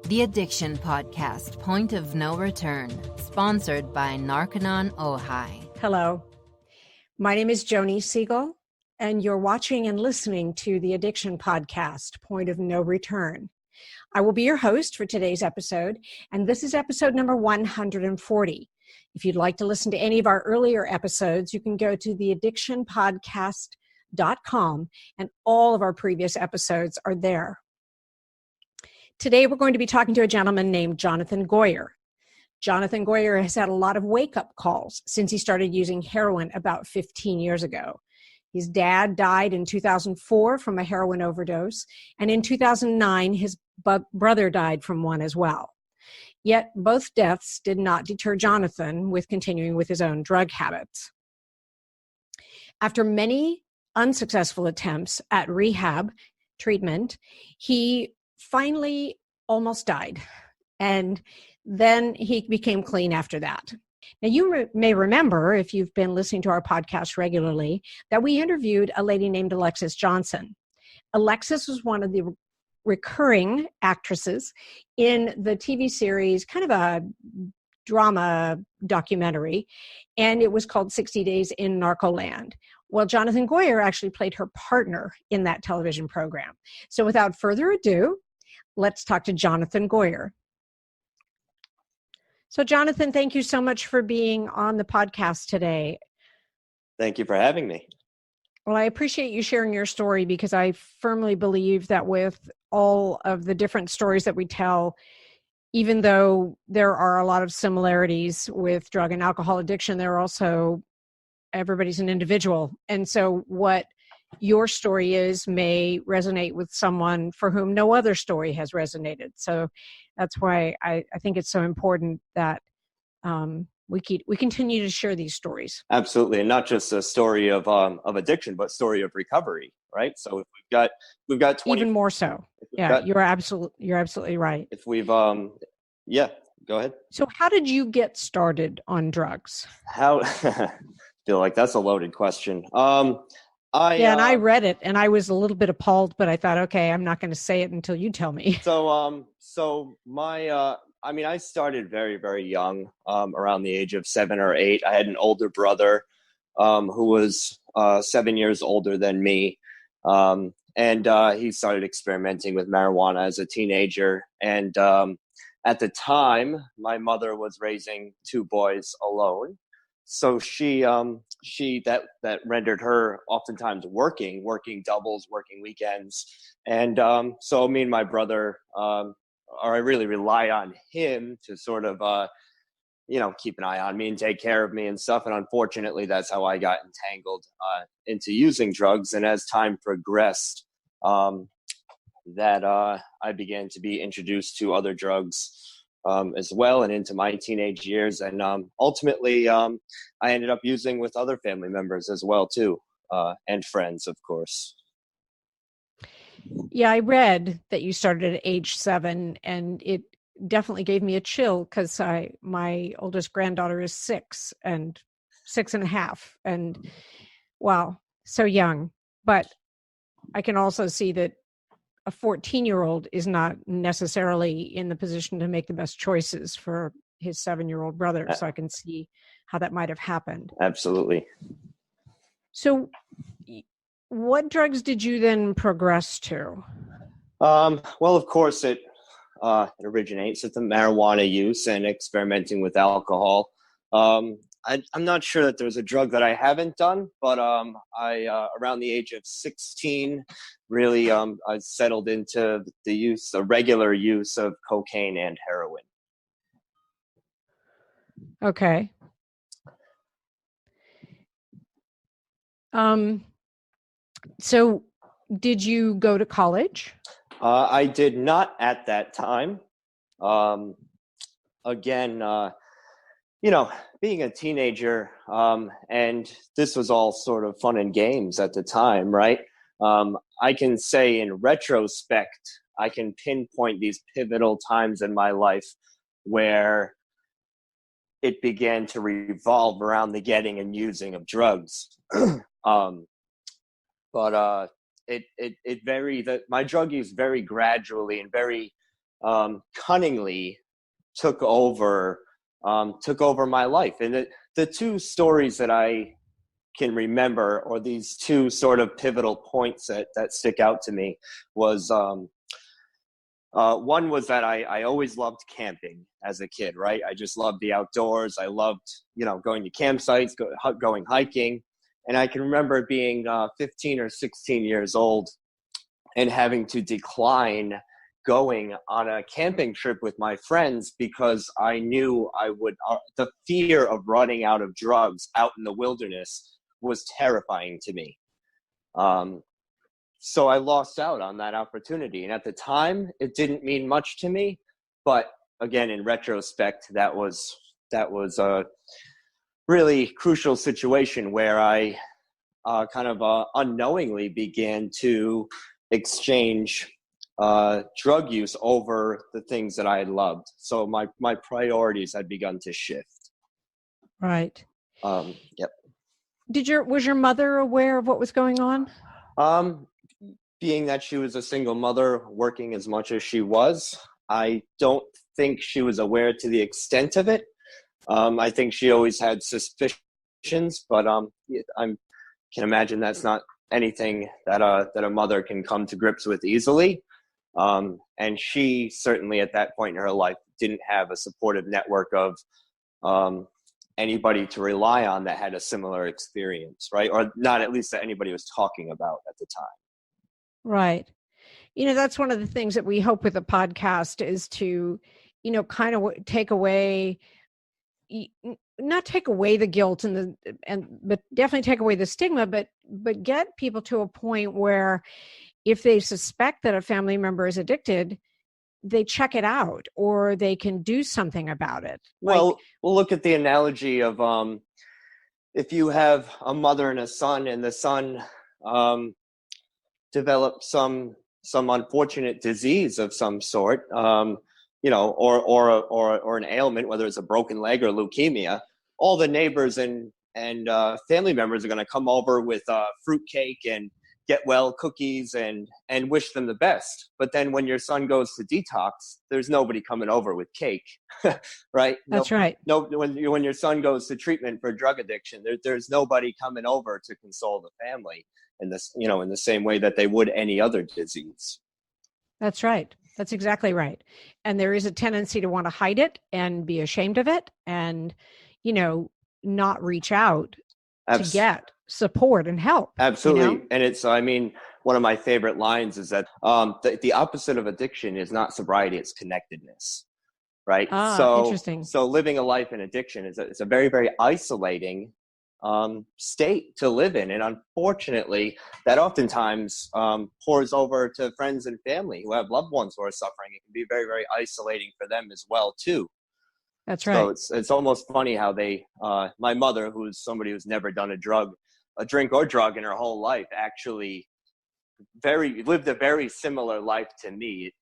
The Addiction Podcast, Point of No Return, sponsored by Narcoland Ojai. Hello, my name is Joni Siegel, and you're watching and listening to the Addiction Podcast, Point of No Return. I will be your host for today's episode, and this is episode number 140. If you'd like to listen to any of our earlier episodes, you can go to theaddictionpodcast.com, and all of our previous episodes are there. Today, we're going to be talking to a gentleman named Jonathan Goyer. Jonathan Goyer has had a lot of wake-up calls since he started using heroin about 15 years ago. His dad died in 2004 from a heroin overdose, and in 2009, his brother died from one as well. Yet, both deaths did not deter Jonathan with continuing with his own drug habits. After many unsuccessful attempts at rehab treatment, he finally almost died, and then he became clean after that. Now, you may remember, if you've been listening to our podcast regularly, that we interviewed a lady named Alexis Johnson. Alexis was one of the recurring actresses in the TV series, kind of a drama documentary, and it was called 60 Days in Narcoland. Well, Jonathan Goyer actually played her partner in that television program. So without further ado, let's talk to Jonathan Goyer. So Jonathan, thank you so much for being on the podcast today. Thank you for having me. Well, I appreciate you sharing your story because I firmly believe that with all of the different stories that we tell, even though there are a lot of similarities with drug and alcohol addiction, there are also, everybody's an individual. And so what your story is may resonate with someone for whom no other story has resonated. So that's why I think it's so important that we continue to share these stories. Absolutely, and not just a story of addiction, but story of recovery, right? So if we've got 20, even more so. Yeah, you're absolutely right. If we've go ahead. So how did you get started on drugs? How feel like that's a loaded question. And I read it and I was a little bit appalled, but I thought, okay, I'm not going to say it until you tell me. So my I started very, very young, around the age of 7 or 8. I had an older brother who was 7 years older than me. And he started experimenting with marijuana as a teenager. And at the time, my mother was raising 2 boys alone. So that rendered her oftentimes working doubles, working weekends. And so me and my brother, I really relied on him to sort of, keep an eye on me and take care of me and stuff. And unfortunately, that's how I got entangled into using drugs. And as time progressed, I began to be introduced to other drugs as well, and into my teenage years. And ultimately, I ended up using with other family members as well, too, and friends, of course. Yeah, I read that you started at age 7, and it definitely gave me a chill because my oldest granddaughter is 6 and 6.5. And wow, so young. But I can also see that a 14-year-old is not necessarily in the position to make the best choices for his 7-year-old brother. So I can see how that might have happened. Absolutely. So what drugs did you then progress to? Well, of course, it originates with the marijuana use and experimenting with alcohol. I'm not sure that there's a drug that I haven't done, but I around the age of 16, really I settled into the regular use of cocaine and heroin. Okay. So did you go to college? I did not at that time. Again, being a teenager, and this was all sort of fun and games at the time, right? I can say in retrospect, I can pinpoint these pivotal times in my life where it began to revolve around the getting and using of drugs. But it varied. My drug use very gradually and very cunningly took over my life. And the two stories that I can remember, or these two sort of pivotal points that stick out to me, was one was that I always loved camping as a kid, right? I just loved the outdoors. I loved, going to campsites, going hiking. And I can remember being 15 or 16 years old and having to decline going on a camping trip with my friends because I knew the fear of running out of drugs out in the wilderness was terrifying to me. So I lost out on that opportunity. And at the time, it didn't mean much to me. But again, in retrospect, that was a really crucial situation where I unknowingly began to exchange drug use over the things that I had loved. So my priorities had begun to shift. Right. Yep. Was your mother aware of what was going on? Being that she was a single mother working as much as she was, I don't think she was aware to the extent of it. I think she always had suspicions, but I can imagine that's not anything that a mother can come to grips with easily. And she certainly at that point in her life didn't have a supportive network of anybody to rely on that had a similar experience, right? Or not at least that anybody was talking about at the time. Right. That's one of the things that we hope with the podcast is to, kind of take away, not take away the guilt but definitely take away the stigma, but get people to a point where if they suspect that a family member is addicted, they check it out or they can do something about it. Well, we'll look at the analogy of if you have a mother and a son, and the son develops some unfortunate disease of some sort, or an ailment, whether it's a broken leg or leukemia, all the neighbors and family members are going to come over with fruitcake and get well cookies and wish them the best. But then when your son goes to detox, there's nobody coming over with cake, right? That's right. No, when your son goes to treatment for drug addiction, there's nobody coming over to console the family in this, in the same way that they would any other disease. That's right. That's exactly right. And there is a tendency to want to hide it and be ashamed of it and, not reach out to get support and help. Absolutely. And it's, one of my favorite lines is that the opposite of addiction is not sobriety, it's connectedness. Right. Interesting. So living a life in addiction is a very, very isolating state to live in. And unfortunately, that oftentimes pours over to friends and family who have loved ones who are suffering. It can be very, very isolating for them as well, too. That's right. So it's almost funny how my mother, who's somebody who's never done a drink or drug in her whole life, actually lived a very similar life to me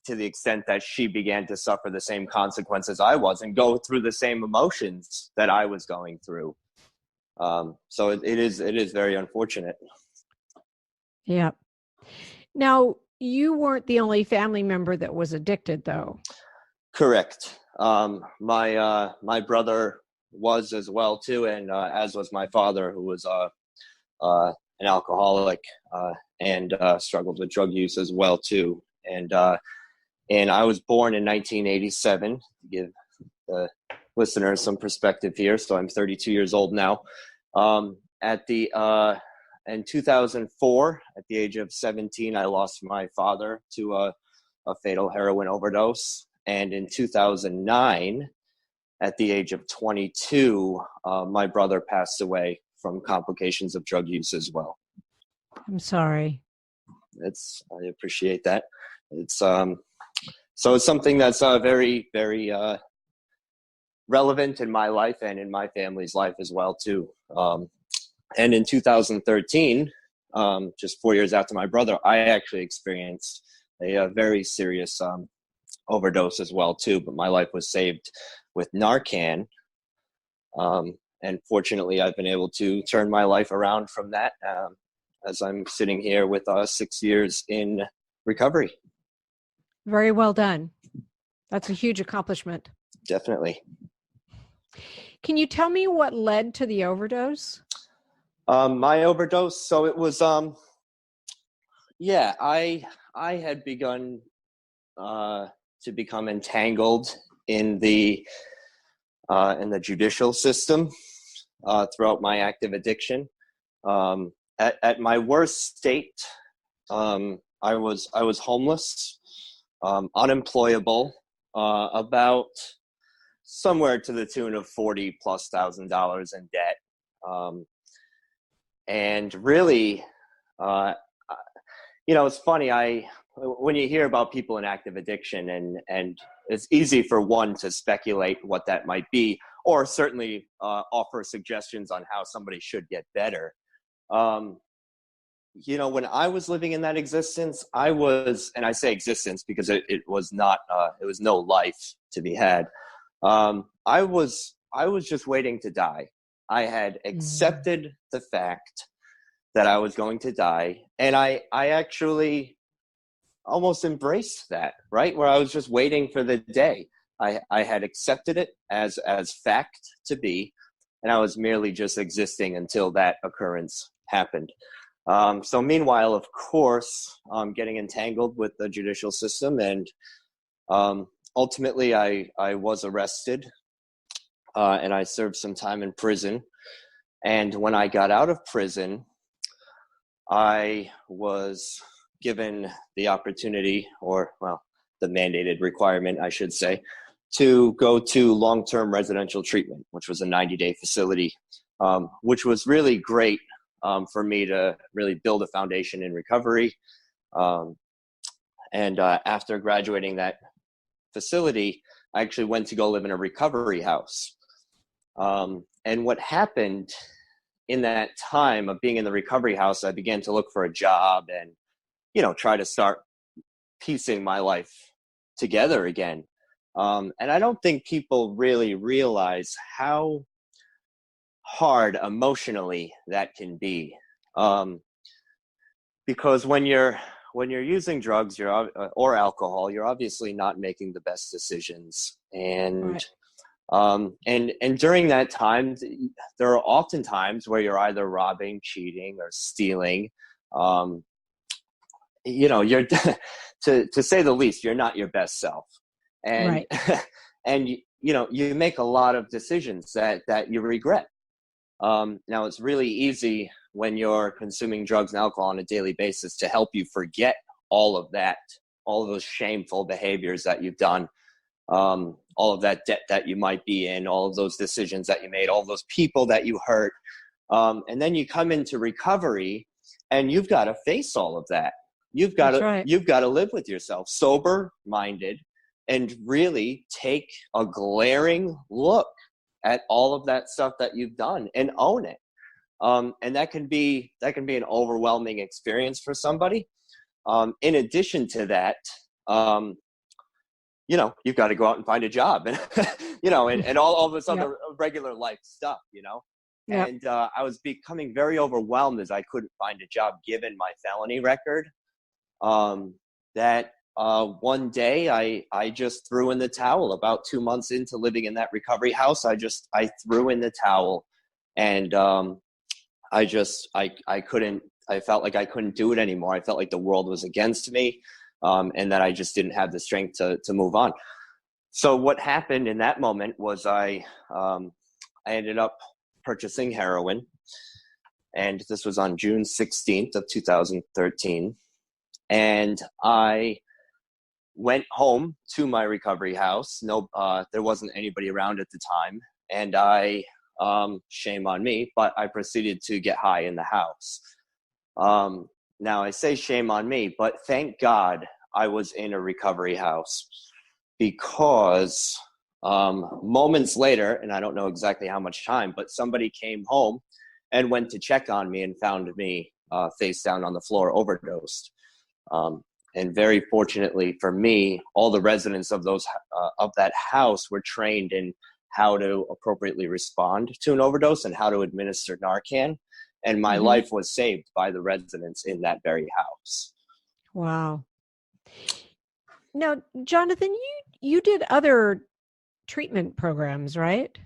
to the extent that she began to suffer the same consequences I was and go through the same emotions that I was going through. So it is very unfortunate. Yeah. Now, you weren't the only family member that was addicted, though. Correct. My brother was as well too, and as was my father, who was an alcoholic and struggled with drug use as well too. And I was born in 1987. To give the listeners some perspective here, so I'm 32 years old now. In 2004, at the age of 17, I lost my father to a fatal heroin overdose. And in 2009, at the age of 22, my brother passed away from complications of drug use as well. I'm sorry. I appreciate that. It's so it's something that's very, very relevant in my life and in my family's life as well too. And in 2013, just 4 years after my brother, I actually experienced a very serious overdose as well too, but my life was saved with Narcan. And fortunately, I've been able to turn my life around from that as I'm sitting here with 6 years in recovery. Very well done. That's a huge accomplishment. Definitely. Can you tell me what led to the overdose? My overdose. So it was, I had begun to become entangled in the judicial system throughout my active addiction. At my worst state, I was homeless, unemployable, about somewhere to the tune of $40,000+ in debt, and really, it's funny. When you hear about people in active addiction, and it's easy for one to speculate what that might be, or certainly offer suggestions on how somebody should get better. When I was living in that existence, and I say existence because it was not, it was no life to be had. I was just waiting to die. I had accepted the fact that I was going to die, and I actually almost embraced that, right? Where I was just waiting for the day. I had accepted it as fact to be, and I was merely just existing until that occurrence happened. So meanwhile, of course, getting entangled with the judicial system, and ultimately I was arrested, and I served some time in prison. And when I got out of prison, I was given the opportunity, the mandated requirement, I should say, to go to long-term residential treatment, which was a 90-day facility, which was really great for me to really build a foundation in recovery. And after graduating that facility, I actually went to go live in a recovery house. And what happened in that time of being in the recovery house, I began to look for a job and, try to start piecing my life together again. And I don't think people really realize how hard emotionally that can be. Because when you're using drugs, or alcohol, you're obviously not making the best decisions. And right. And during that time, there are often times where you're either robbing, cheating, or stealing. You're to say the least, you're not your best self. And right. And you make a lot of decisions that you regret. Now it's really easy when you're consuming drugs and alcohol on a daily basis to help you forget all of that, all of those shameful behaviors that you've done, all of that debt that you might be in, all of those decisions that you made, all of those people that you hurt. And then you come into recovery and you've got to face all of that. You've got to live with yourself, sober minded, and really take a glaring look at all of that stuff that you've done and own it. And that can be an overwhelming experience for somebody. In addition to that, you've got to go out and find a job, and and all this other regular life stuff, Yep. And I was becoming very overwhelmed as I couldn't find a job given my felony record. That one day I just threw in the towel. About 2 months into living in that recovery house, I threw in the towel, and I felt like I couldn't do it anymore. I felt like the world was against me, and that I just didn't have the strength to move on. So what happened in that moment was I ended up purchasing heroin, and this was on June 16th of 2013. And I went home to my recovery house. There wasn't anybody around at the time. And I, shame on me, but I proceeded to get high in the house. Now I say shame on me, but thank God I was in a recovery house, because moments later, and I don't know exactly how much time, but somebody came home and went to check on me and found me face down on the floor, overdosed. And very fortunately for me, all the residents of that house were trained in how to appropriately respond to an overdose and how to administer Narcan. And my life was saved by the residents in that very house. Wow. Now, Jonathan, you did other treatment programs, right?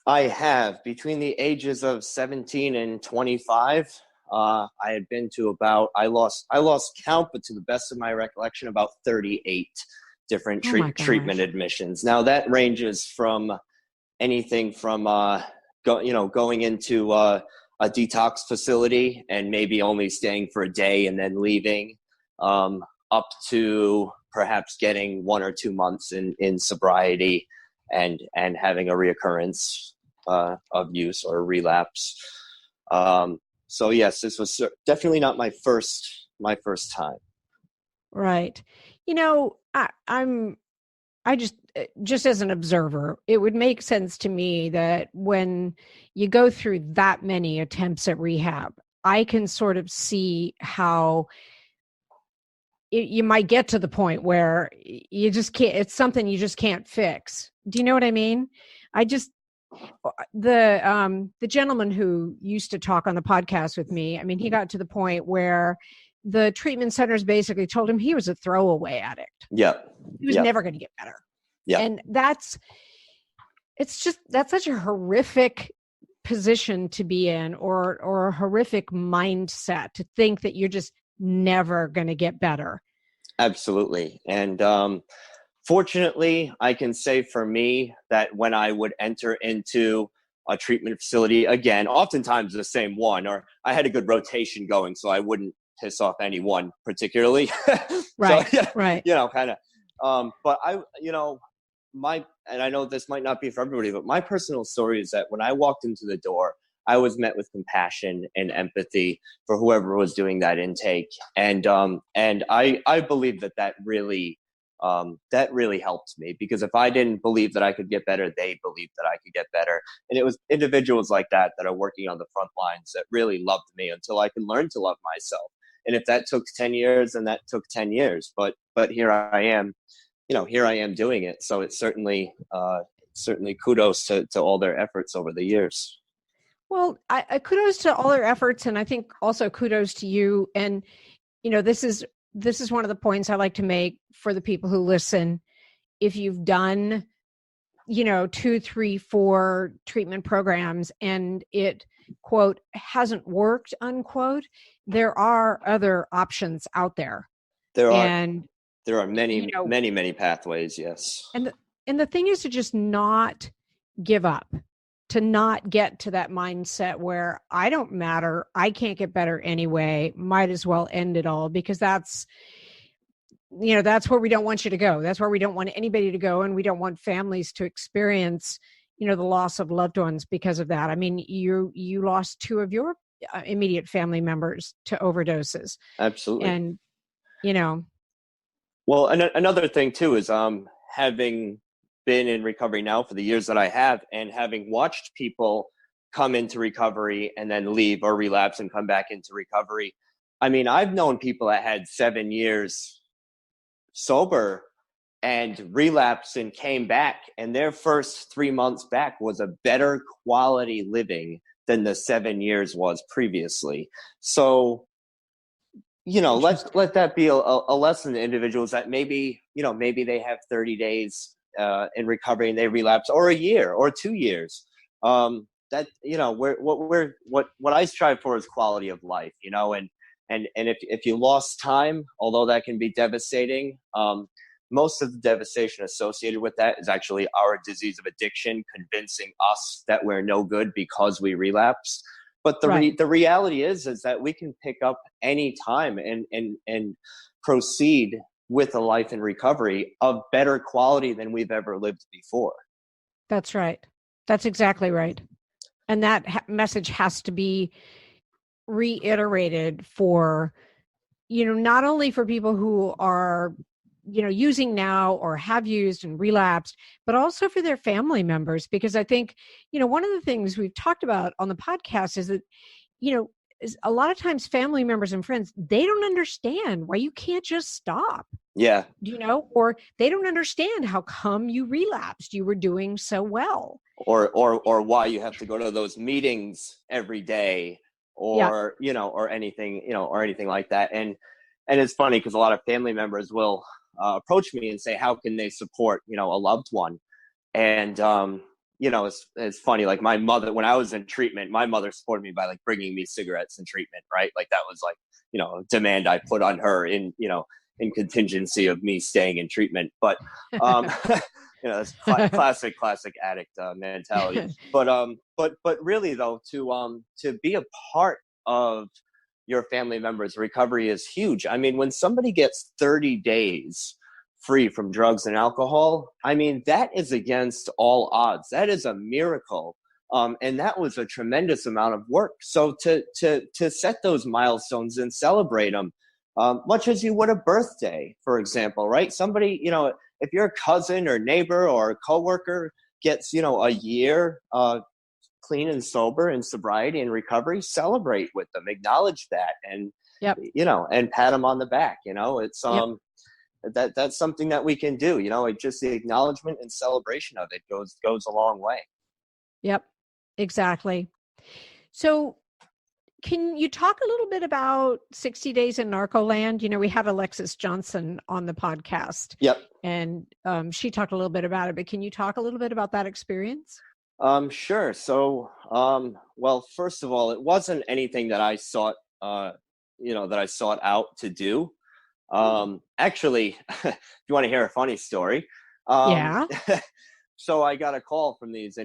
I have. Between the ages of 17 and 25, I had been to about, I lost count, but to the best of my recollection, about 38 different treatment admissions. Now that ranges from anything from going into a detox facility and maybe only staying for a day and then leaving, up to perhaps getting 1 or 2 months in sobriety and having a reoccurrence of use or relapse. So yes, this was definitely not my first time. Right. I just as an observer, it would make sense to me that when you go through that many attempts at rehab, I can sort of see how you might get to the point where you just can't, it's something you just can't fix. Do you know what I mean? The gentleman who used to talk on the podcast with me, I mean, he got to the point where the treatment centers basically told him he was a throwaway addict. Yeah. He was never going to get better. Yeah. And that's such a horrific position to be in, or a horrific mindset to think that you're just never going to get better. Absolutely. And fortunately, I can say for me that when I would enter into a treatment facility, again, oftentimes the same one, or I had a good rotation going, so I wouldn't piss off anyone particularly. Right. So, right. Kind of. But and I know this might not be for everybody, but my personal story is that when I walked into the door, I was met with compassion and empathy for whoever was doing that intake. And I believe that really helped me, because if I didn't believe that I could get better, they believed that I could get better. And it was individuals like that are working on the front lines that really loved me until I could learn to love myself. And if that took 10 years, then that took 10 years. But here I am, doing it. So it's certainly kudos to all their efforts over the years. Well, I kudos to all their efforts. And I think also kudos to you. And, this is one of the points I like to make for the people who listen. If you've done, 2, 3, 4 treatment programs and it, quote, hasn't worked, unquote, there are other options out there. There are many pathways. Yes. And the thing is to just not give up, to not get to that mindset where I don't matter, I can't get better anyway, might as well end it all, because that's where we don't want you to go. That's where we don't want anybody to go. And we don't want families to experience, the loss of loved ones because of that. I mean, you lost 2 of your immediate family members to overdoses. Absolutely. And, Well, another thing too is having been in recovery now for the years that I have, and having watched people come into recovery and then leave or relapse and come back into recovery. I mean, I've known people that had 7 years sober and relapsed and came back, and their first 3 months back was a better quality living than the 7 years was previously. So, let that be a lesson to individuals that maybe they have 30 days in recovery and they relapse, or a year or 2 years. That what I strive for is quality of life, and if you lost time, although that can be devastating, most of the devastation associated with that is actually our disease of addiction convincing us that we're no good because we relapse. But the reality is that we can pick up any time and proceed with a life in recovery of better quality than we've ever lived before. That's right. That's exactly right. And that message has to be reiterated for, not only for people who are, using now or have used and relapsed, but also for their family members. Because I think, one of the things we've talked about on the podcast is that, is a lot of times family members and friends, they don't understand why you can't just stop. Yeah. Or they don't understand how come you relapsed. You were doing so well. Or why you have to go to those meetings every day, or anything like that. And it's funny because a lot of family members will approach me and say, how can they support, a loved one? And, it's funny, like my mother, when I was in treatment, my mother supported me by like bringing me cigarettes in treatment, right? Like that was like, a demand I put on her in contingency of me staying in treatment. But, that's classic addict mentality. But really though, to be a part of your family members' recovery is huge. I mean, when somebody gets 30 days free from drugs and alcohol, I mean, that is against all odds. That is a miracle. And that was a tremendous amount of work. So to set those milestones and celebrate them, much as you would a birthday, for example, right? Somebody, if your cousin or neighbor or coworker gets, a year clean and sober in sobriety and recovery, celebrate with them, acknowledge that, and, and pat them on the back. It's, that's something that we can do, just the acknowledgement and celebration of it goes a long way. Yep, exactly. So can you talk a little bit about 60 Days in Narcoland? We had Alexis Johnson on the podcast. Yep. And she talked a little bit about it, but can you talk a little bit about that experience? Sure. So, well, first of all, it wasn't anything that I sought out to do. Actually, if you want to hear a funny story, so I got a call from these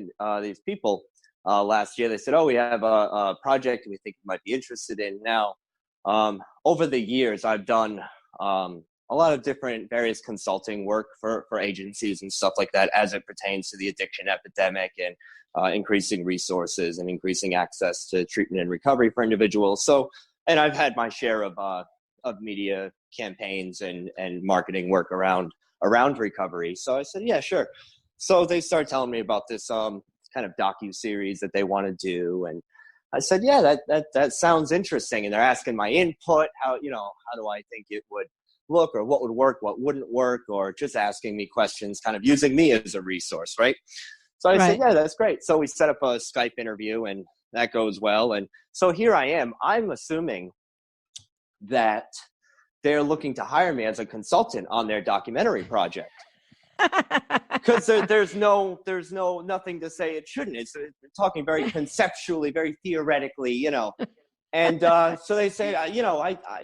people last year. They said, "Oh, we have a project we think you might be interested in." Now, over the years, I've done a lot of different various consulting work for agencies and stuff like that as it pertains to the addiction epidemic and increasing resources and increasing access to treatment and recovery for individuals. So, and I've had my share of media campaigns and marketing work around recovery. So I said, yeah, sure. So they started telling me about this kind of docu-series that they want to do. And I said, yeah, that sounds interesting. And they're asking my input, how do I think it would look, or what would work, what wouldn't work, or just asking me questions, kind of using me as a resource, right? So I said, yeah, that's great. So we set up a Skype interview and that goes well. And so here I am. I'm assuming that they're looking to hire me as a consultant on their documentary project. Because there's nothing to say it shouldn't. It's talking very conceptually, very theoretically, And so they say,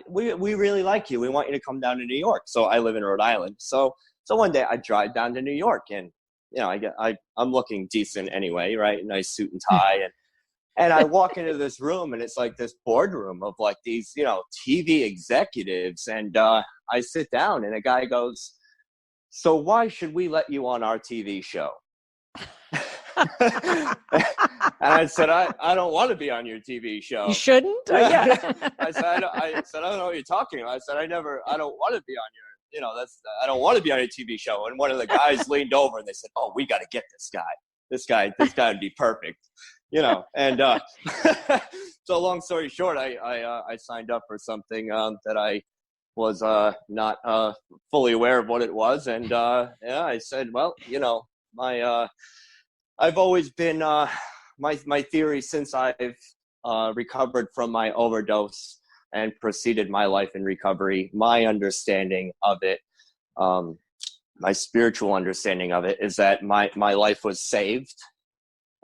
we really like you. We want you to come down to New York. So I live in Rhode Island. So one day I drive down to New York, and I'm looking decent anyway, right? Nice suit and tie, and I walk into this room, and it's like this boardroom of like these TV executives, and I sit down, and a guy goes, "So why should we let you on our TV show?" And I said, I don't want to be on your TV show. You shouldn't? Yeah. I said, I don't know what you're talking about. I said, I don't want to be on your, I don't want to be on your TV show. And one of the guys leaned over and they said, "Oh, we got to get this guy. This guy would be perfect." And so long story short, I signed up for something that I was not fully aware of what it was. And I said, well, I've always been my theory since I've recovered from my overdose and proceeded my life in recovery. My understanding of it, my spiritual understanding of it, is that my life was saved.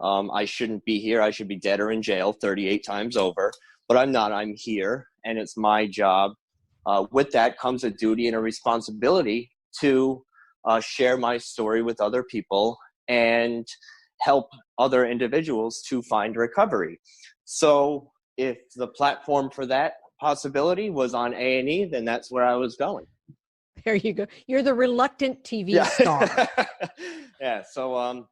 I shouldn't be here. I should be dead or in jail 38 times over, but I'm not. I'm here, and it's my job. With that comes a duty and a responsibility to share my story with other people and help other individuals to find recovery. So if the platform for that possibility was on A&E, then that's where I was going. There you go. You're the reluctant TV star. Yeah. So,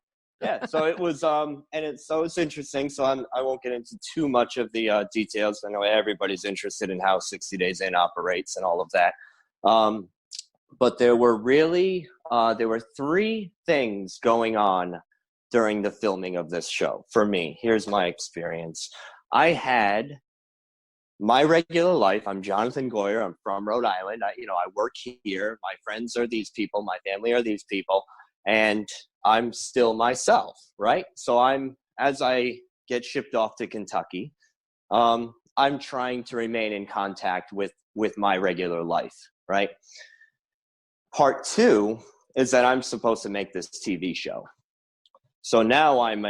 so it was, it's interesting. So I won't get into too much of the details. I know everybody's interested in how 60 Days In operates and all of that. But there were three things going on during the filming of this show. For me, here's my experience. I had my regular life. I'm Jonathan Goyer. I'm from Rhode Island. I work here. My friends are these people. My family are these people. And I'm still myself, right? So as I get shipped off to Kentucky, I'm trying to remain in contact with my regular life, right? part two is that I'm supposed to make this TV show. So now I'm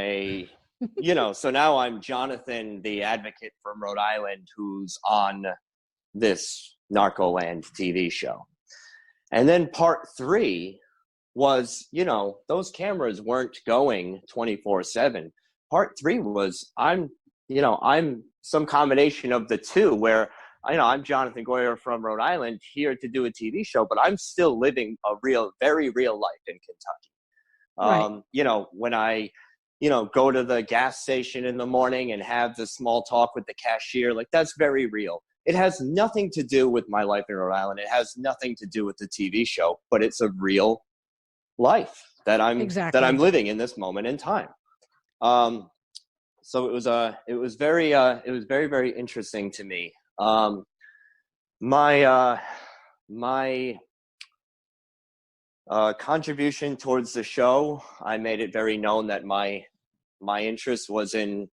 so now I'm Jonathan, the advocate from Rhode Island, who's on this Narcoland TV show. And then part three was, those cameras weren't going 24/7. Part three was I'm some combination of the two where, I'm Jonathan Goyer from Rhode Island here to do a TV show, but I'm still living a very real life in Kentucky. Right. When I, go to the gas station in the morning and have the small talk with the cashier, like that's very real. It has nothing to do with my life in Rhode Island. It has nothing to do with the TV show, but it's a real life that I'm living in this moment in time. So it was very, very interesting to me. My contribution towards the show, I made it very known that my interest was to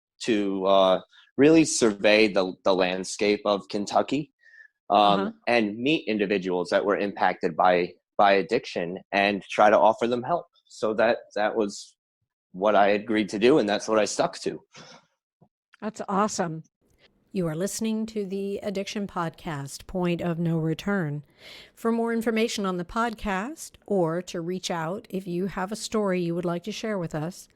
really survey the landscape of Kentucky, and meet individuals that were impacted by addiction and try to offer them help. So that was what I agreed to do, and that's what I stuck to. That's awesome. You are listening to the Addiction Podcast, Point of No Return. For more information on the podcast, or to reach out if you have a story you would like to share with us,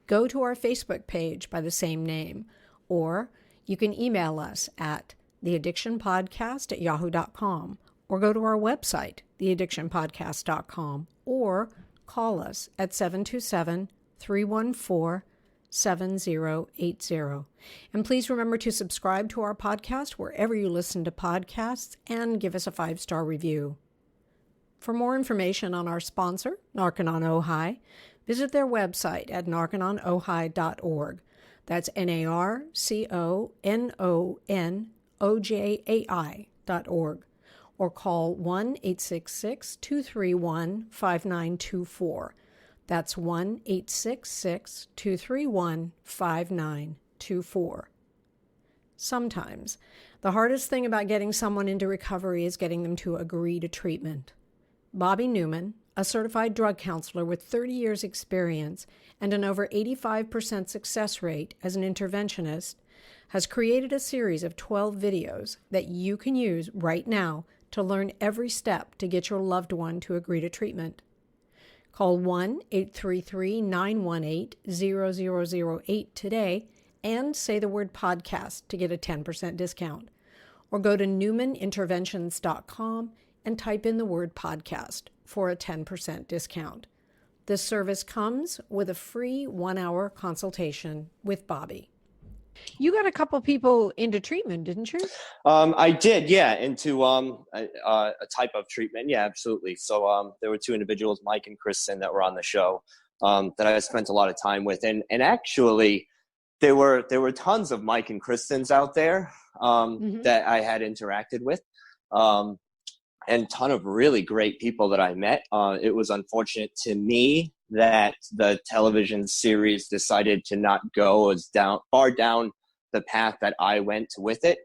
go to our Facebook page by the same name, or you can email us at theaddictionpodcast@yahoo.com, or go to our website, theaddictionpodcast.com, or call us at 727-314-7080. And please remember to subscribe to our podcast wherever you listen to podcasts and give us a 5-star review. For more information on our sponsor, Narconon Ojai, visit their website at narcononojai.org. That's NARCONONOJAI.org. Or call 1-866-231-5924. That's 1-866-231-5924. Sometimes, the hardest thing about getting someone into recovery is getting them to agree to treatment. Bobby Newman, a certified drug counselor with 30 years experience and an over 85% success rate as an interventionist, has created a series of 12 videos that you can use right now to learn every step to get your loved one to agree to treatment. Call 1-833-918-0008 today and say the word podcast to get a 10% discount. Or go to newmaninterventions.com and type in the word podcast for a 10% discount. This service comes with a free 1-hour consultation with Bobby. You got a couple people into treatment, didn't you? I did, yeah, into a type of treatment. Yeah, absolutely. So there were two individuals, Mike and Kristen, that were on the show that I spent a lot of time with. And actually, there were tons of Mike and Kristens out there that I had interacted with. And ton of really great people that I met. It was unfortunate to me that the television series decided to not go as far down the path that I went with it,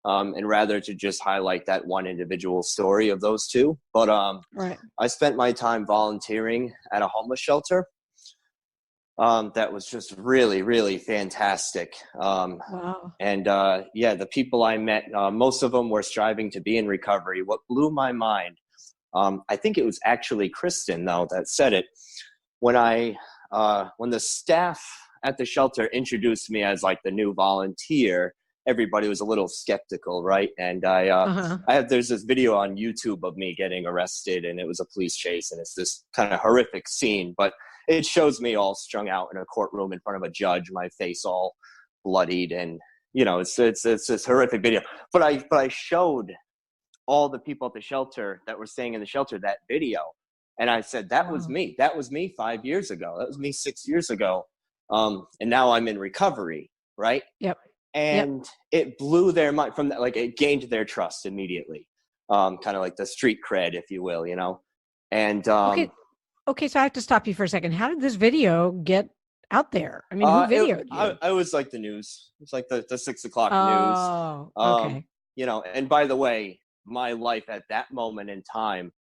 and rather to just highlight that one individual story of those two. But right. I spent my time volunteering at a homeless shelter. That was just really, really fantastic. Wow. And the people I met, most of them were striving to be in recovery. What blew my mind, I think it was actually Kristen, though, that said it. When the staff at the shelter introduced me as like the new volunteer, everybody was a little skeptical, right? And there's this video on YouTube of me getting arrested, and it was a police chase, and it's this kind of horrific scene, but it shows me all strung out in a courtroom in front of a judge, my face all bloodied, and it's this horrific video. But I showed all the people at the shelter that were staying in the shelter that video, and I said that was me. That was me 5 years ago. That was me 6 years ago, and now I'm in recovery, right? Yep. And it blew their mind from that. Like it gained their trust immediately, kind of like the street cred, if you will, And Okay, so I have to stop you for a second. How did this video get out there? I mean, who videoed you? I was like the news. It's like the 6 o'clock news. Oh, okay. And by the way, my life at that moment in time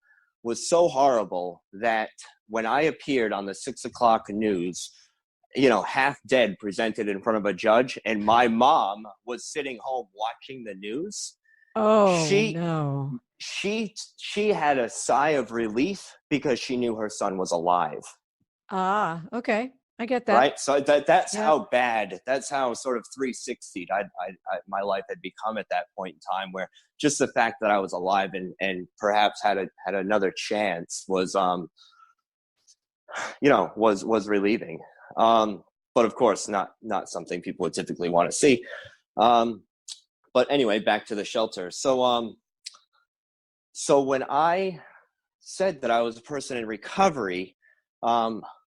was so horrible that when I appeared on the 6 o'clock news, half dead, presented in front of a judge, and my mom was sitting home watching the news. Oh, she no. she had a sigh of relief because she knew her son was alive. Ah, okay. I get that. Right. So that's how bad, that's how sort of 360 my life had become at that point in time, where just the fact that I was alive and perhaps had another chance was, was relieving. But of course, not something people would typically want to see. But anyway, back to the shelter. So when I said that I was a person in recovery,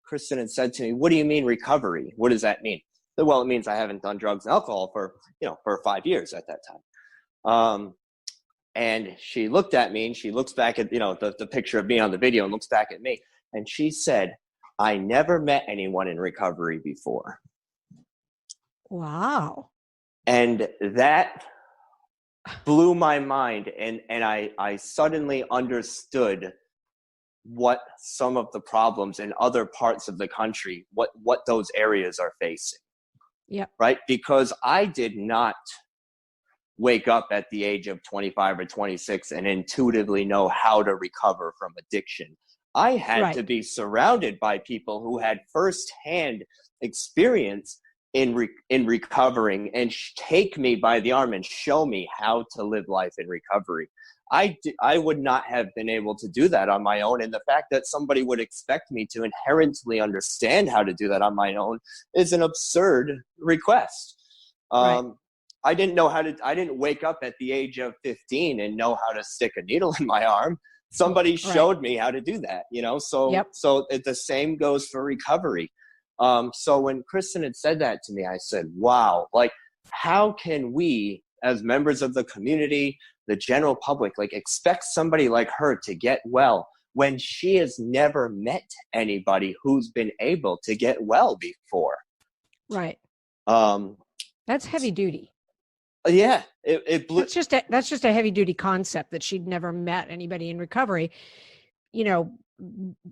Kristen had said to me, "What do you mean recovery? What does that mean?" I said, "Well, it means I haven't done drugs and alcohol for 5 years at that time." And she looked at me, and she looks back at, the picture of me on the video, and looks back at me, and she said, "I never met anyone in recovery before." Wow. And that blew my mind. And I suddenly understood what some of the problems in other parts of the country, what those areas are facing. Yeah. Right. Because I did not wake up at the age of 25 or 26 and intuitively know how to recover from addiction. I had to be surrounded by people who had firsthand experience in recovering and take me by the arm and show me how to live life in recovery. I would not have been able to do that on my own. And the fact that somebody would expect me to inherently understand how to do that on my own is an absurd request. I didn't wake up at the age of 15 and know how to stick a needle in my arm. Somebody showed me how to do that, so the same goes for recovery. So when Kristen had said that to me, I said, wow, like, how can we as members of the community, the general public, expect somebody like her to get well when she has never met anybody who's been able to get well before? Right. That's heavy duty. Yeah, it blew. That's just a heavy duty concept that she'd never met anybody in recovery.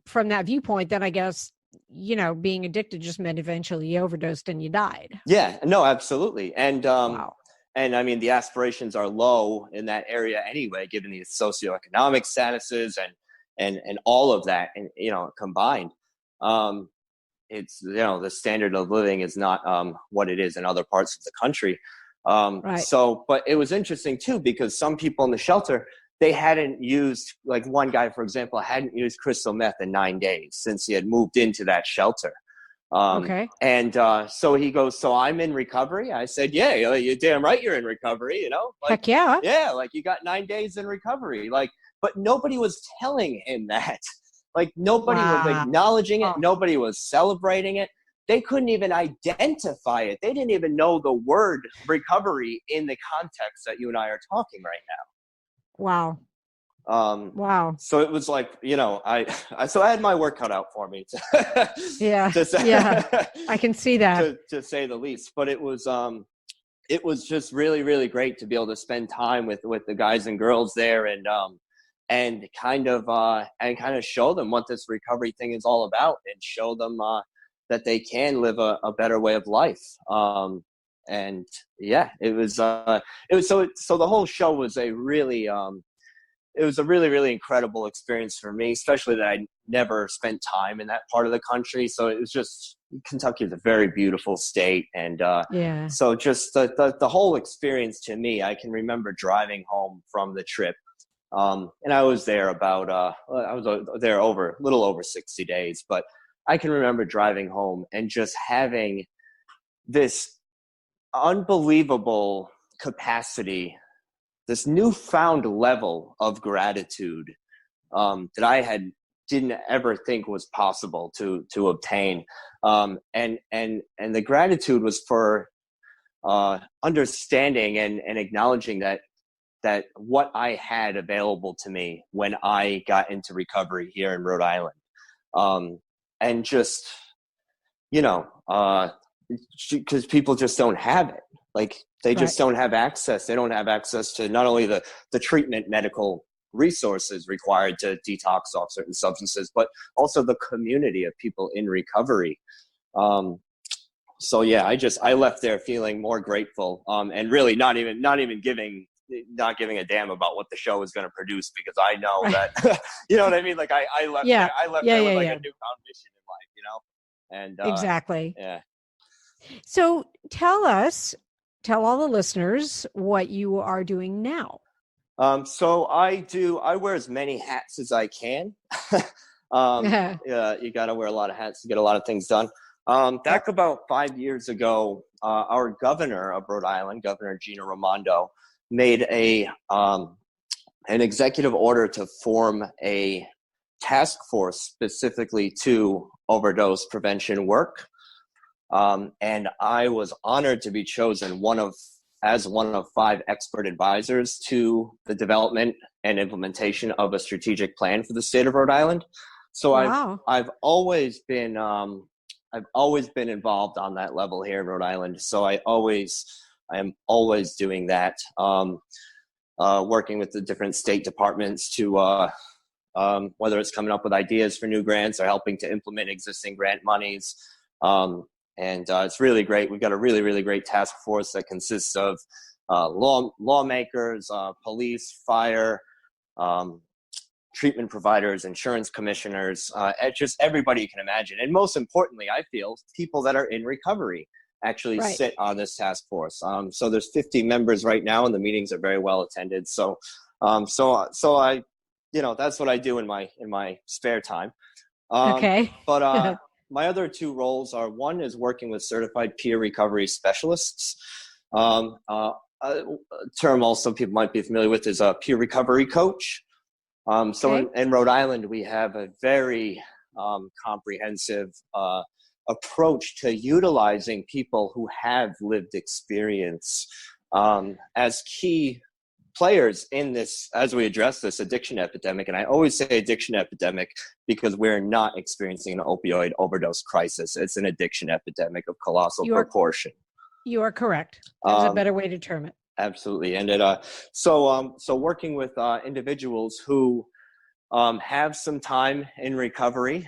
From that viewpoint, then I guess, being addicted just meant eventually you overdosed and you died. Yeah, no, absolutely. And wow. And I mean, the aspirations are low in that area anyway, given the socioeconomic statuses and all of that, and combined. It's the standard of living is not what it is in other parts of the country. So, but it was interesting too, because some people in the shelter, they hadn't used, like one guy, for example, hadn't used crystal meth in 9 days since he had moved into that shelter. And so he goes, "So I'm in recovery?" I said, "Yeah, you're damn right you're in recovery, Heck yeah. Yeah, like you got 9 days in recovery. But nobody was telling him that. Nobody was acknowledging it. Nobody was celebrating it. They couldn't even identify it. They didn't even know the word recovery in the context that you and I are talking right now. Wow. Wow. So it was like, I had my work cut out for me. Yeah. I can see that. To say the least. But it was just really, really great to be able to spend time with the guys and girls there and kind of show them what this recovery thing is all about, and show them that they can live a better way of life. And yeah, it was so the whole show was a really really incredible experience for me, especially that I never spent time in that part of the country. So it was just, Kentucky is a very beautiful state. And so just the whole experience to me, I can remember driving home from the trip. And I was there a little over 60 days, but I can remember driving home and just having this unbelievable capacity, this newfound level of gratitude that I didn't ever think was possible to obtain. And the gratitude was for understanding and acknowledging that what I had available to me when I got into recovery here in Rhode Island. And just, because people just don't have it. They just don't have access. They don't have access to not only the treatment medical resources required to detox off certain substances, but also the community of people in recovery. So yeah, I left there feeling more grateful, and really not giving a damn about what the show was going to produce, because I know that, you know what I mean? Like I left there with like a newfound mission in life, you know? And exactly. Yeah. So tell all the listeners what you are doing now. So I wear as many hats as I can. Yeah, you got to wear a lot of hats to get a lot of things done. Back about 5 years ago, our governor of Rhode Island, Governor Gina Raimondo, made an executive order to form a task force specifically to overdose prevention work. And I was honored to be chosen as one of 5 expert advisors to the development and implementation of a strategic plan for the state of Rhode Island. So wow. I've always been involved on that level here in Rhode Island. So I am always doing that, working with the different state departments to whether it's coming up with ideas for new grants or helping to implement existing grant monies. And it's really great. We've got a really, really great task force that consists of lawmakers, police, fire, treatment providers, insurance commissioners, just everybody you can imagine. And most importantly, I feel people that are in recovery actually sit on this task force. So there's 50 members right now, and the meetings are very well attended. So I, that's what I do in my spare time. Okay. But my other 2 roles are, one is working with certified peer recovery specialists. A term also people might be familiar with is a peer recovery coach. So in Rhode Island, we have a very comprehensive approach to utilizing people who have lived experience as key players in this, as we address this addiction epidemic. And I always say addiction epidemic because we're not experiencing an opioid overdose crisis. It's an addiction epidemic of colossal proportion. You are correct. There's a better way to term it. Absolutely. And so working with individuals who have some time in recovery,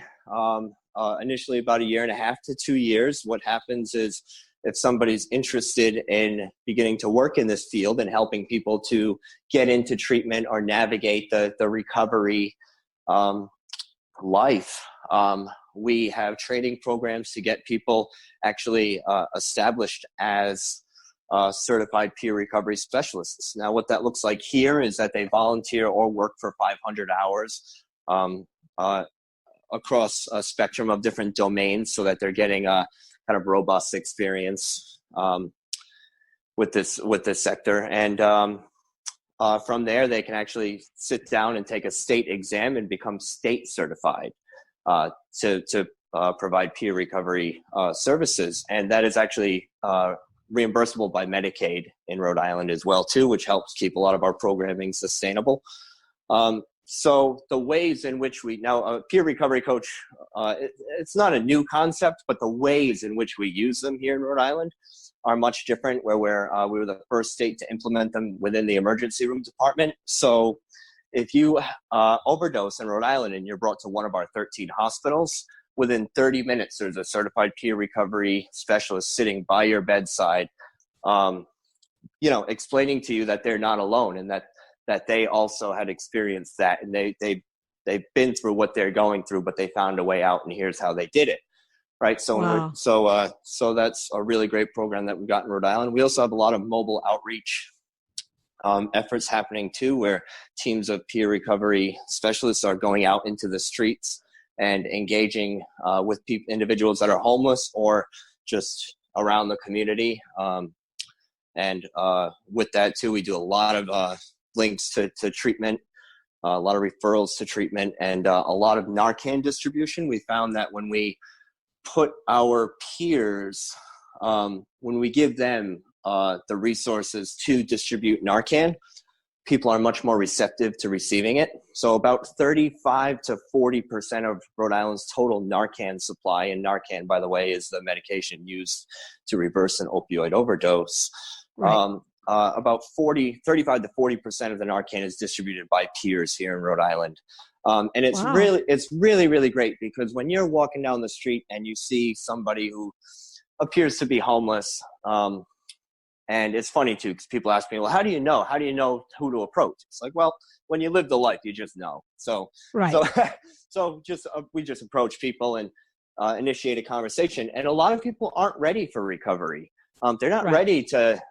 initially about 1.5 to 2 years, what happens is, if somebody's interested in beginning to work in this field and helping people to get into treatment or navigate the recovery life, we have training programs to get people actually established as certified peer recovery specialists. Now, what that looks like here is that they volunteer or work for 500 hours across a spectrum of different domains, so that they're getting a kind of robust experience with this sector. And from there, they can actually sit down and take a state exam and become state certified to provide peer recovery services. And that is actually reimbursable by Medicaid in Rhode Island as well, too, which helps keep a lot of our programming sustainable. So the ways in which a peer recovery coach, it's not a new concept, but the ways in which we use them here in Rhode Island are much different, where we were the first state to implement them within the emergency room department. So if you overdose in Rhode Island and you're brought to one of our 13 hospitals, within 30 minutes, there's a certified peer recovery specialist sitting by your bedside, explaining to you that they're not alone, and that they also had experienced that, and they've been through what they're going through, but they found a way out, and here's how they did it. Right. So, wow. So that's a really great program that we've got in Rhode Island. We also have a lot of mobile outreach efforts happening too, where teams of peer recovery specialists are going out into the streets and engaging with individuals that are homeless or just around the community. And with that too, we do a lot of links to treatment, a lot of referrals to treatment, and a lot of Narcan distribution. We found that when we put our peers, when we give them the resources to distribute Narcan, people are much more receptive to receiving it. So about 35 to 40% of Rhode Island's total Narcan supply, and Narcan, by the way, is the medication used to reverse an opioid overdose. Right. about 35 to 40% of the Narcan is distributed by peers here in Rhode Island. And it's really, really great, because when you're walking down the street and you see somebody who appears to be homeless, and it's funny too, because people ask me, well, how do you know who to approach? It's like, well, when you live the life, you just know. So we just approach people and initiate a conversation. And a lot of people aren't ready for recovery. They're not ready to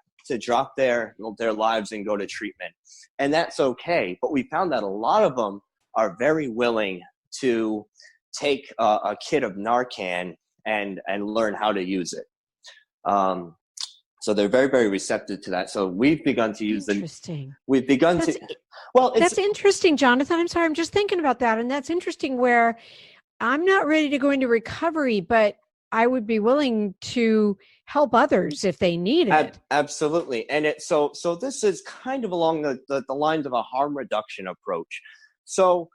drop their lives and go to treatment. And that's okay. But we found that a lot of them are very willing to take a kit of Narcan and learn how to use it. So they're very, very receptive to that. So we've begun to use them. Interesting. We've begun to. Well, that's interesting, Jonathan. I'm sorry. I'm just thinking about that. And that's interesting, where I'm not ready to go into recovery, but I would be willing to help others if they need it. Absolutely. And so this is kind of along the lines of a harm reduction approach. So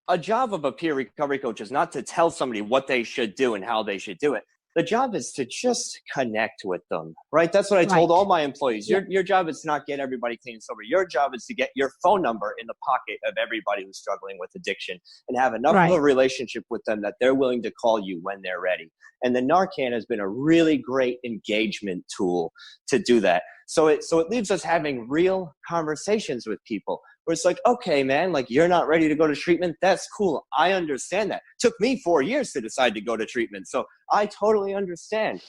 a job of a peer recovery coach is not to tell somebody what they should do and how they should do it. The job is to just connect with them, right? That's what I told all my employees. Your job is to not get everybody clean and sober. Your job is to get your phone number in the pocket of everybody who's struggling with addiction and have enough of a relationship with them that they're willing to call you when they're ready. And the Narcan has been a really great engagement tool to do that. So it leaves us having real conversations with people where it's like, okay, man, like, you're not ready to go to treatment. That's cool. I understand that. Took me 4 years to decide to go to treatment. So I totally understand.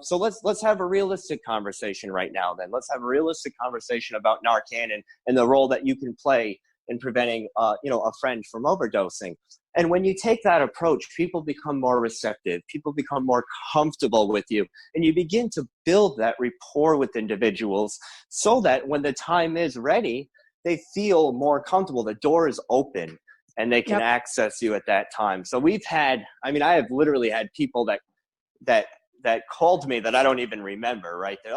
So let's have a realistic conversation right now then. Let's have a realistic conversation about Narcan and the role that you can play in preventing, a friend from overdosing. And when you take that approach, people become more receptive. People become more comfortable with you. And you begin to build that rapport with individuals so that when the time is ready, they feel more comfortable. The door is open and they can access you at that time. So I have literally had people that called me that I don't even remember, right? And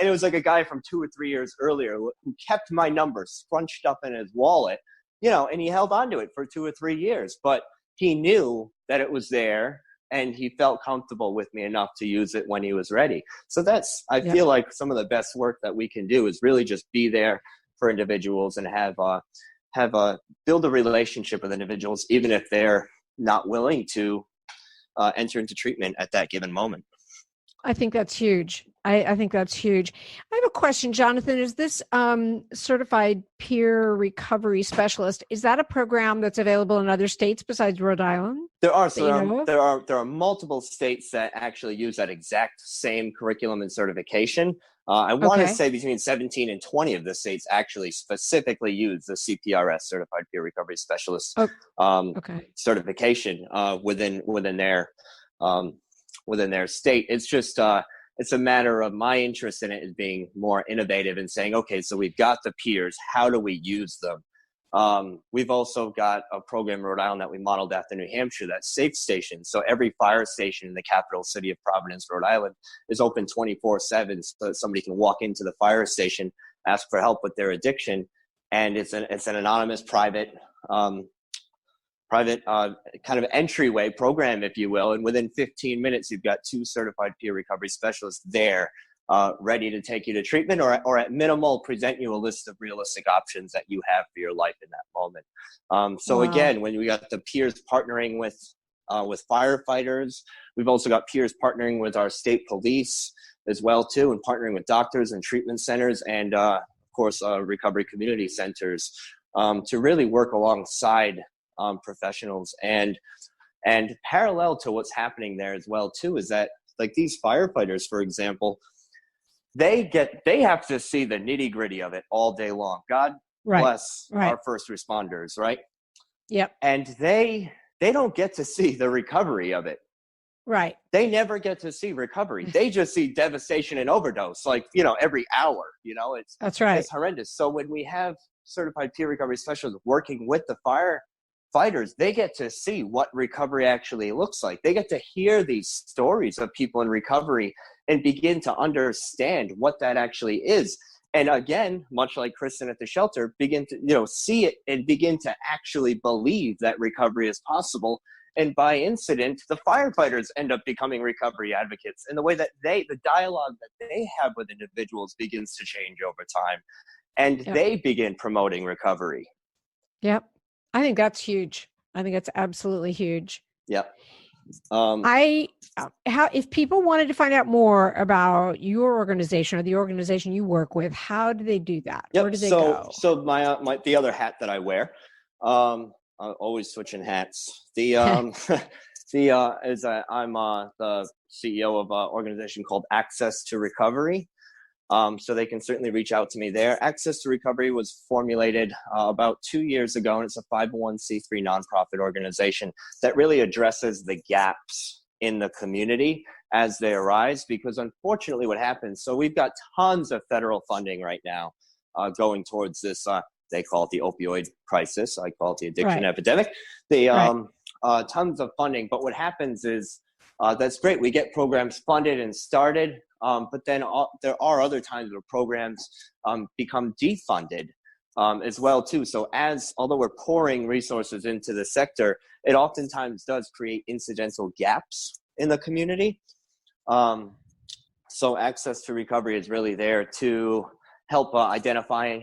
it was like a guy from 2 or 3 years earlier who kept my number scrunched up in his wallet, and he held on to it for 2 or 3 years, but he knew that it was there and he felt comfortable with me enough to use it when he was ready. So I feel like some of the best work that we can do is really just be there for individuals and build a relationship with individuals, even if they're not willing to enter into treatment at that given moment. I think that's huge. I think that's huge. I have a question, Jonathan. Is this certified peer recovery specialist, is that a program that's available in other states besides Rhode Island? There are. So there are multiple states that actually use that exact same curriculum and certification. I want to say between 17 and 20 of the states actually specifically use the CPRS, Certified Peer Recovery Specialist certification within their state. It's just it's a matter of my interest in it is being more innovative and saying, okay, so we've got the peers. How do we use them? We've also got a program in Rhode Island that we modeled after New Hampshire, that's Safe Station. So every fire station in the capital city of Providence, Rhode Island, is open 24/7, so that somebody can walk into the fire station, ask for help with their addiction, and it's an anonymous private kind of entryway program, if you will. And within 15 minutes, you've got 2 certified peer recovery specialists there, ready to take you to treatment, or at minimal present you a list of realistic options that you have for your life in that moment. Again, when we got the peers partnering with firefighters, we've also got peers partnering with our state police as well too, and partnering with doctors and treatment centers, and of course recovery community centers, to really work alongside professionals. And parallel to what's happening there as well too is that, like, these firefighters, for example, they have to see the nitty gritty of it all day long. God bless our first responders, right? Yep. And they don't get to see the recovery of it. Right. They never get to see recovery. They just see devastation and overdose, like, every hour, that's right. It's horrendous. So when we have certified peer recovery specialists working with the firefighters, they get to see what recovery actually looks like. They get to hear these stories of people in recovery and begin to understand what that actually is. And again, much like Kristen at the shelter, begin to see it and begin to actually believe that recovery is possible, And by incident, the firefighters end up becoming recovery advocates. And the way that the dialogue that they have with individuals begins to change over time. And they begin promoting recovery. Yep. I think that's huge. I think that's absolutely huge. Yep. If people wanted to find out more about your organization or the organization you work with, how do they do that? Yep. Where do they go? So my the other hat that I wear, I'm always switching hats. I'm the CEO of an organization called Access to Recovery. So they can certainly reach out to me there. Access to Recovery was formulated about 2 years ago, and it's a 501c3 nonprofit organization that really addresses the gaps in the community as they arise, because unfortunately what happens, so we've got tons of federal funding right now going towards this, they call it the opioid crisis, I call it the addiction epidemic. Tons of funding, but what happens is, that's great, we get programs funded and started, but then there are other times where programs become defunded as well too. So although we're pouring resources into the sector, it oftentimes does create incidental gaps in the community. So Access to Recovery is really there to help identify and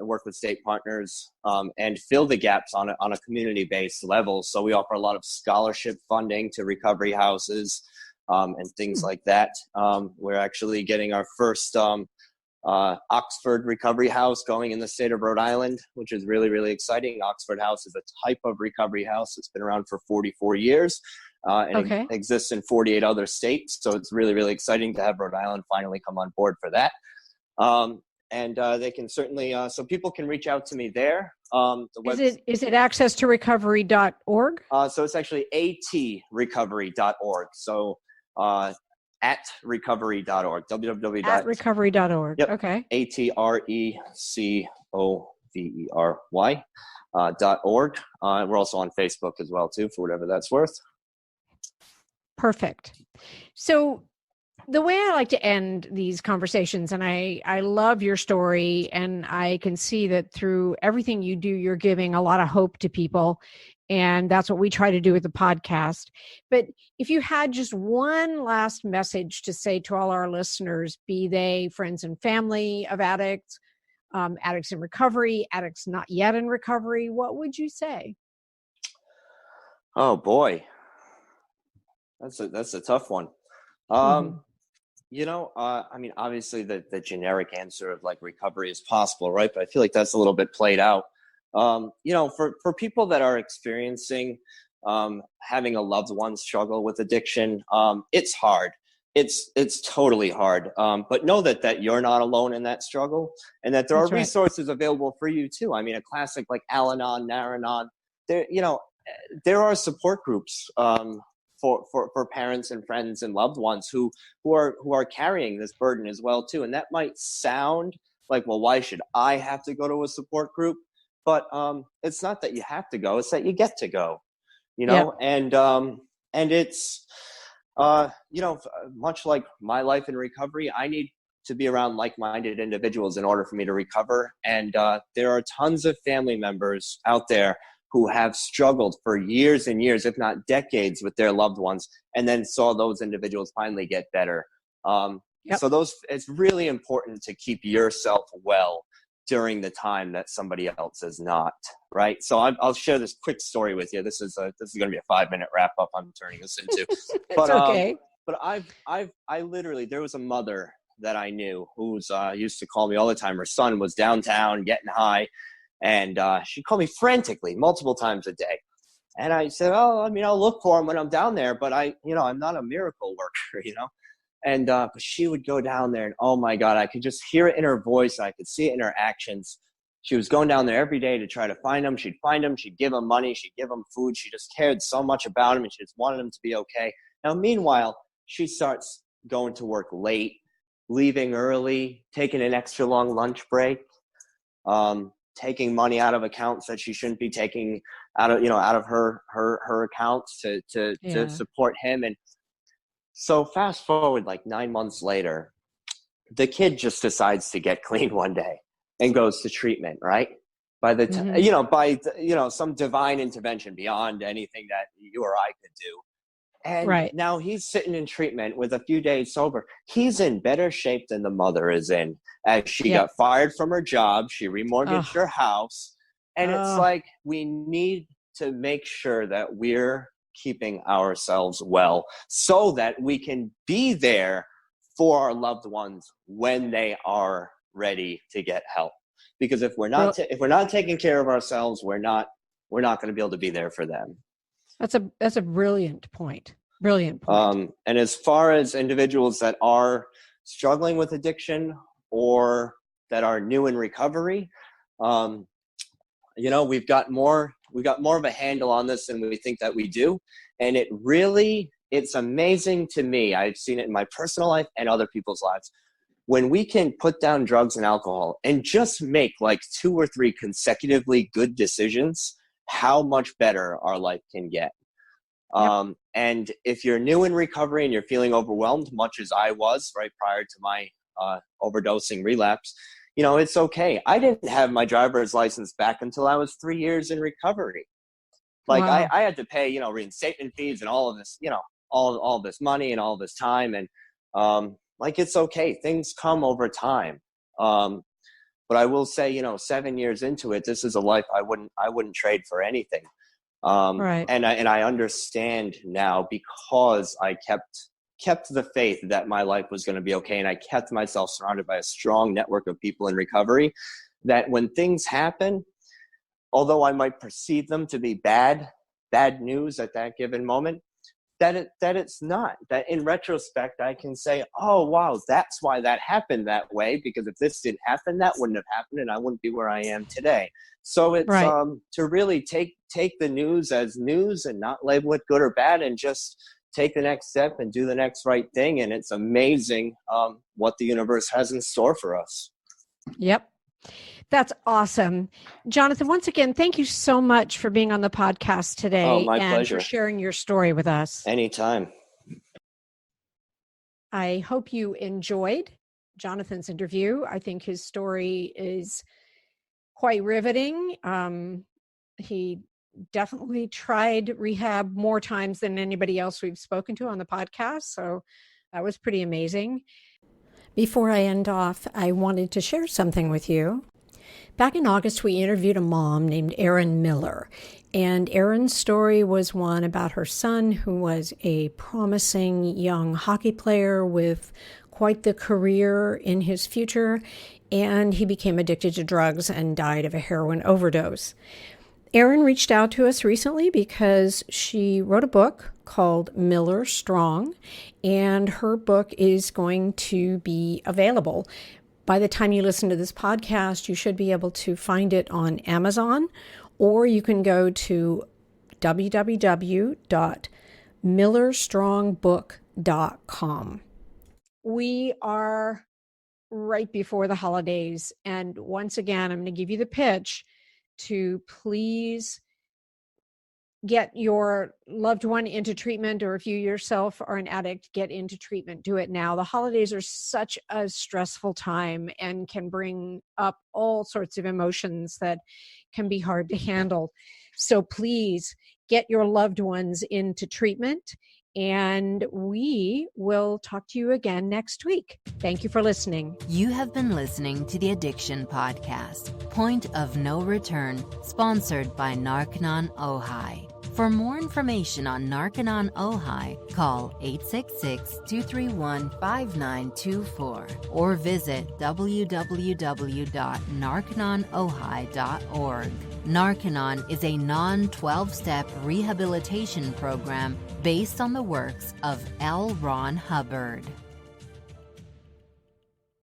work with state partners and fill the gaps on a community-based level. So we offer a lot of scholarship funding to recovery houses and things like that. We're actually getting our first Oxford Recovery House going in the state of Rhode Island, which is really, really exciting. Oxford House is a type of recovery house that's been around for 44 years and it exists in 48 other states. So it's really, really exciting to have Rhode Island finally come on board for that. And they can certainly, so people can reach out to me there. Is it accesstorecovery.org? So it's actually atrecovery.org. So at recovery.org, www. At recovery.org. Yep. Okay. atrecovery.org. We're also on Facebook as well too, for whatever that's worth. Perfect. So the way I like to end these conversations, and I love your story, and I can see that through everything you do, you're giving a lot of hope to people. And that's what we try to do with the podcast. But if you had just one last message to say to all our listeners, be they friends and family of addicts, addicts in recovery, addicts not yet in recovery, what would you say? Oh boy, that's a tough one. You know, I mean, obviously the generic answer of like recovery is possible, right? But I feel like that's a little bit played out. You know, for people that are experiencing having a loved one struggle with addiction, it's hard. It's totally hard. But know that you're not alone in that struggle, and that there are resources available for you too. I mean, a classic like Al-Anon, Nar-Anon, there are support groups for parents and friends and loved ones who are carrying this burden as well too. And that might sound like, well, why should I have to go to a support group? But it's not that you have to go; it's that you get to go. You know, and it's you know, much like my life in recovery, I need to be around like-minded individuals in order for me to recover. And there are tons of family members out there who have struggled for years and years, if not decades, with their loved ones, and then saw those individuals finally get better. So it's really important to keep yourself well during the time that somebody else is not, right? So I'll share this quick story with you. This is going to be a 5-minute wrap up I'm turning this into. But okay. But I literally, there was a mother that I knew who's used to call me all the time. Her son was downtown getting high, and she'd call me frantically multiple times a day. And I said, oh, I mean, I'll look for him when I'm down there, but I'm not a miracle worker, you know? And but she would go down there, and oh my God, I could just hear it in her voice. I could see it in her actions. She was going down there every day to try to find him. She'd find him. She'd give him money. She'd give him food. She just cared so much about him, and she just wanted him to be okay. Now, meanwhile, she starts going to work late, leaving early, taking an extra long lunch break, taking money out of accounts that she shouldn't be taking out of her accounts to support him. And so fast forward like 9 months later, the kid just decides to get clean one day and goes to treatment, right? by the time, some divine intervention beyond anything that you or I could do. And now he's sitting in treatment with a few days sober. He's in better shape than the mother is in, as she got fired from her job. She remortgaged her house. And it's like, we need to make sure that we're keeping ourselves well so that we can be there for our loved ones when they are ready to get help. Because if we're not taking care of ourselves, we're not going to be able to be there for them. That's a brilliant point. Brilliant point. And as far as individuals that are struggling with addiction or that are new in recovery, we've got more of a handle on this than we think that we do. And it's amazing to me. I've seen it in my personal life and other people's lives. When we can put down drugs and alcohol and just make like 2 or 3 consecutively good decisions, how much better our life can get. And if you're new in recovery and you're feeling overwhelmed, much as I was right prior to my overdosing relapse, it's okay. I didn't have my driver's license back until I was 3 years in recovery. Like I had to pay, reinstatement fees and all of this, all this money and all this time. And it's okay. Things come over time. But I will say, 7 years into it, this is a life I wouldn't trade for anything. And I understand now because I kept the faith that my life was going to be okay. And I kept myself surrounded by a strong network of people in recovery, that when things happen, although I might perceive them to be bad news at that given moment, that it's not. That in retrospect, I can say, oh, wow, that's why that happened that way. Because if this didn't happen, that wouldn't have happened and I wouldn't be where I am today. So it's to really take the news as news and not label it good or bad and just take the next step and do the next right thing. And it's amazing what the universe has in store for us. Yep. That's awesome. Jonathan, once again, thank you so much for being on the podcast today. Oh, my pleasure. For sharing your story with us. Anytime. I hope you enjoyed Jonathan's interview. I think his story is quite riveting. He definitely tried rehab more times than anybody else we've spoken to on the podcast. So that was pretty amazing. Before I end off, I wanted to share something with you. Back in August, we interviewed a mom named Erin Miller. And Erin's story was one about her son, who was a promising young hockey player with quite the career in his future. And he became addicted to drugs and died of a heroin overdose. Erin reached out to us recently because she wrote a book called Miller Strong, and her book is going to be available. By the time you listen to this podcast, you should be able to find it on Amazon, or you can go to www.millerstrongbook.com. We are right before the holidays, and once again, I'm going to give you the pitch to please get your loved one into treatment, or if you yourself are an addict, get into treatment. Do it now. The holidays are such a stressful time and can bring up all sorts of emotions that can be hard to handle. So please get your loved ones into treatment, and we will talk to you again next week. Thank you for listening. You have been listening to the Addiction Podcast, Point of No Return, sponsored by Narconon Ojai. For more information on Narconon Ojai, call 866-231-5924 or visit www.narcononojai.org. Narconon is a non-12-step rehabilitation program based on the works of L. Ron Hubbard.